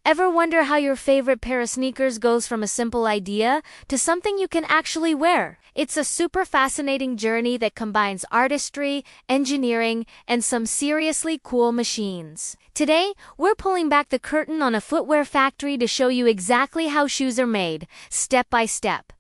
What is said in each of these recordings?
Ever wonder how your favorite pair of sneakers goes from a simple idea to something you can actually wear? It's a super fascinating journey that combines artistry, engineering, and some seriously cool machines. Today, we're pulling back the curtain on a footwear factory to show you exactly how shoes are made, step by step.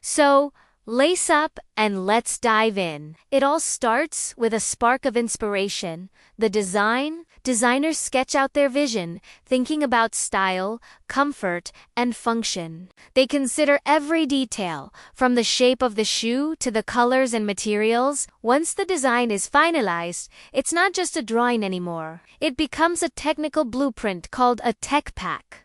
So, lace up and let's dive in. It all starts with a spark of inspiration. The design. Designers sketch out their vision, thinking about style, comfort, and function. They consider every detail, from the shape of the shoe to the colors and materials. Once the design is finalized, it's not just a drawing anymore. It becomes a technical blueprint called a tech pack.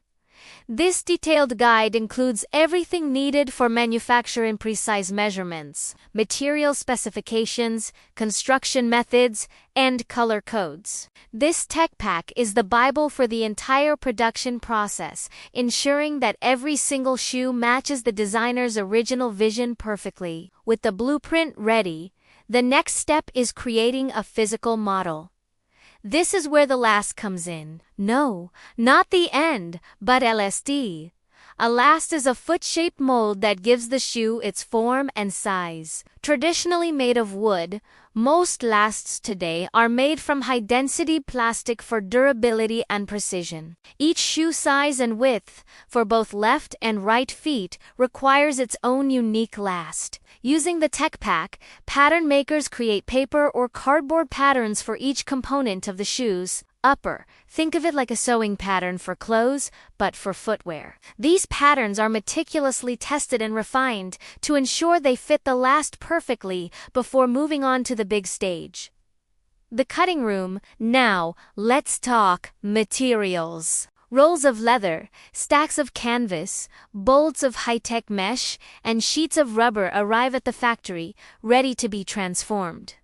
This detailed guide includes everything needed for manufacturing precise measurements, material specifications, construction methods, and color codes. This tech pack is the Bible for the entire production process, ensuring that every single shoe matches the designer's original vision perfectly. With the blueprint ready, the next step is creating a physical model. This is where the last comes in. No, not the end, but LSD. A last is a foot-shaped mold that gives the shoe its form and size. Traditionally made of wood, most lasts today are made from high-density plastic for durability and precision. Each shoe size and width, for both left and right feet, requires its own unique last. Using the tech pack, pattern makers create paper or cardboard patterns for each component of the shoe's upper. Think of it like a sewing pattern for clothes, but for footwear. These patterns are meticulously tested and refined to ensure they fit the last perfectly before moving on to the big stage. The cutting room. Now, let's talk materials. Rolls of leather, stacks of canvas, bolts of high-tech mesh, and sheets of rubber arrive at the factory, ready to be transformed.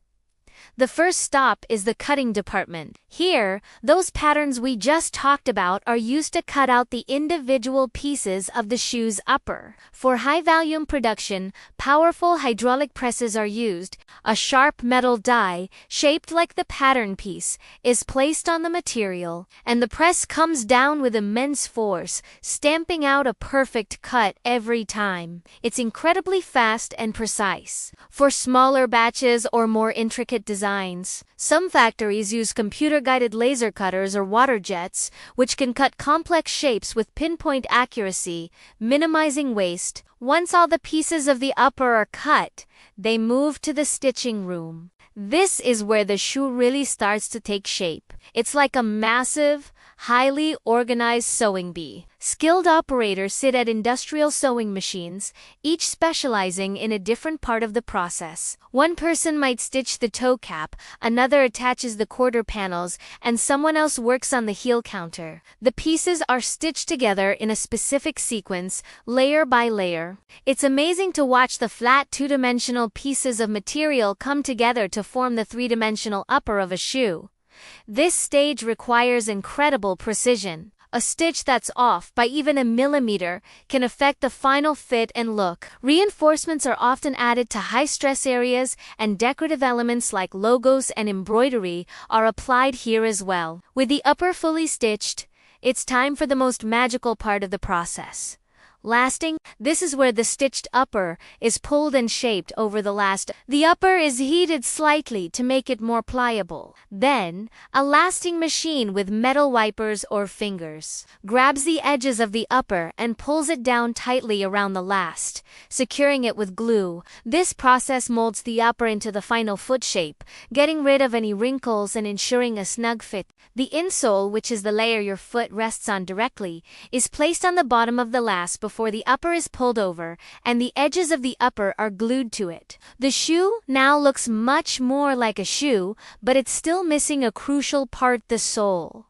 The first stop is the cutting department. Here, those patterns we just talked about are used to cut out the individual pieces of the shoe's upper. For high-volume production, powerful hydraulic presses are used. A sharp metal die, shaped like the pattern piece, is placed on the material, and the press comes down with immense force, stamping out a perfect cut every time. It's incredibly fast and precise. For smaller batches or more intricate designs, some factories use computer-guided laser cutters or water jets, which can cut complex shapes with pinpoint accuracy, minimizing waste. Once all the pieces of the upper are cut, they move to the stitching room. This is where the shoe really starts to take shape. It's like a massive, highly organized sewing bee. Skilled operators sit at industrial sewing machines, each specializing in a different part of the process. One person might stitch the toe cap, another attaches the quarter panels, and someone else works on the heel counter. The pieces are stitched together in a specific sequence, layer by layer. It's amazing to watch the flat two-dimensional pieces of material come together to form the three-dimensional upper of a shoe. This stage requires incredible precision. A stitch that's off by even a millimeter can affect the final fit and look. Reinforcements are often added to high-stress areas, and decorative elements like logos and embroidery are applied here as well. With the upper fully stitched, it's time for the most magical part of the process. Lasting. This is where the stitched upper is pulled and shaped over the last. The upper is heated slightly to make it more pliable. Then, a lasting machine with metal wipers or fingers grabs the edges of the upper and pulls it down tightly around the last, securing it with glue. This process molds the upper into the final foot shape, getting rid of any wrinkles and ensuring a snug fit. The insole, which is the layer your foot rests on directly, is placed on the bottom of the last before the upper is pulled over, and the edges of the upper are glued to it. The shoe now looks much more like a shoe, but it's still missing a crucial part: the sole.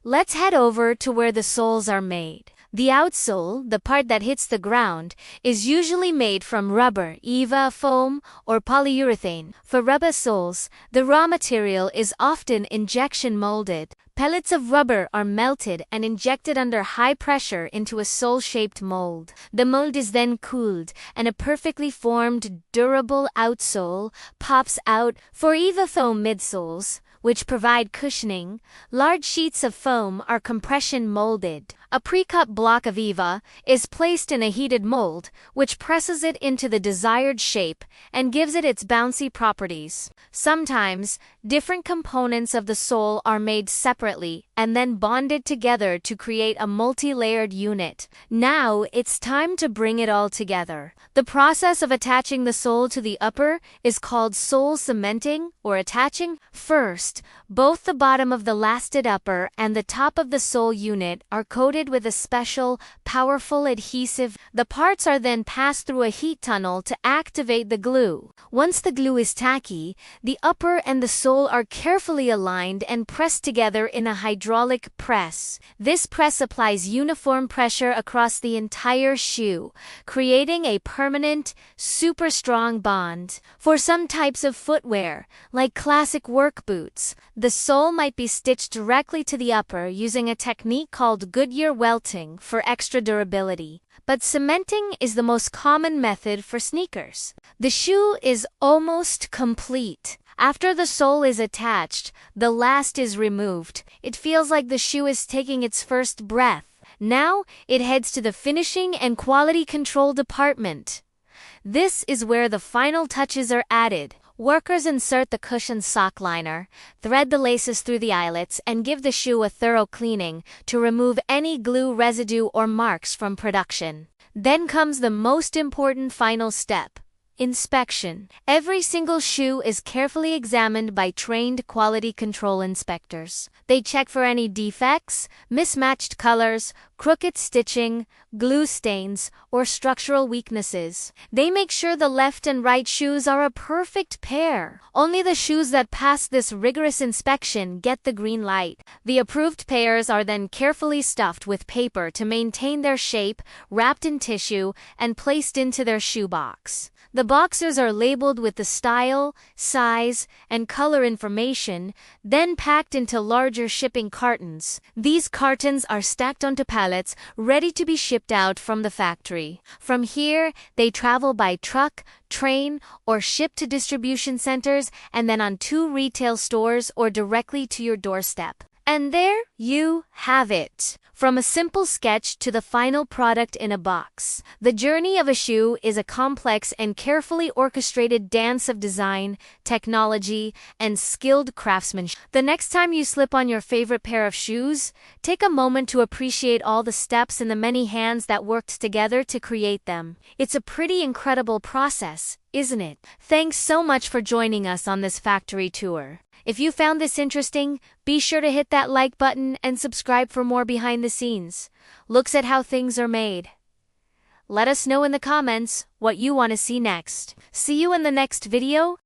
Let's head over to where the soles are made. The outsole, the part that hits the ground, is usually made from rubber, EVA foam, or polyurethane. For rubber soles, the raw material is often injection molded. Pellets of rubber are melted and injected under high pressure into a sole-shaped mold. The mold is then cooled, and a perfectly formed, durable outsole pops out. For EVA foam midsoles, which provide cushioning, large sheets of foam are compression molded. A pre-cut block of EVA is placed in a heated mold, which presses it into the desired shape and gives it its bouncy properties. Sometimes, different components of the sole are made separately and then bonded together to create a multi-layered unit. Now, it's time to bring it all together. The process of attaching the sole to the upper is called sole cementing or attaching. First, both the bottom of the lasted upper and the top of the sole unit are coated with a special, powerful adhesive. The parts are then passed through a heat tunnel to activate the glue. Once the glue is tacky, the upper and the sole are carefully aligned and pressed together in a hydraulic press. This press applies uniform pressure across the entire shoe, creating a permanent, super strong bond. For some types of footwear, like classic work boots, the sole might be stitched directly to the upper using a technique called Goodyear welting for extra durability. But cementing is the most common method for sneakers. The shoe is almost complete. After the sole is attached, the last is removed. It feels like the shoe is taking its first breath. Now, it heads to the finishing and quality control department. This is where the final touches are added. Workers insert the cushioned sock liner, thread the laces through the eyelets, and give the shoe a thorough cleaning to remove any glue residue or marks from production. Then comes the most important final step: inspection. Every single shoe is carefully examined by trained quality control inspectors. They check for any defects, mismatched colors, crooked stitching, glue stains, or structural weaknesses. They make sure the left and right shoes are a perfect pair. Only the shoes that pass this rigorous inspection get the green light. The approved pairs are then carefully stuffed with paper to maintain their shape, wrapped in tissue, and placed into their shoebox. The boxes are labeled with the style, size, and color information, then packed into larger shipping cartons. These cartons are stacked onto pallets, ready to be shipped out from the factory. From here, they travel by truck, train, or ship to distribution centers and then on to retail stores or directly to your doorstep. And there you have it. From a simple sketch to the final product in a box. The journey of a shoe is a complex and carefully orchestrated dance of design, technology, and skilled craftsmanship. The next time you slip on your favorite pair of shoes, take a moment to appreciate all the steps and the many hands that worked together to create them. It's a pretty incredible process, isn't it? Thanks so much for joining us on this factory tour. If you found this interesting, be sure to hit that like button and subscribe for more behind the scenes looks at how things are made. Let us know in the comments what you want to see next. See you in the next video.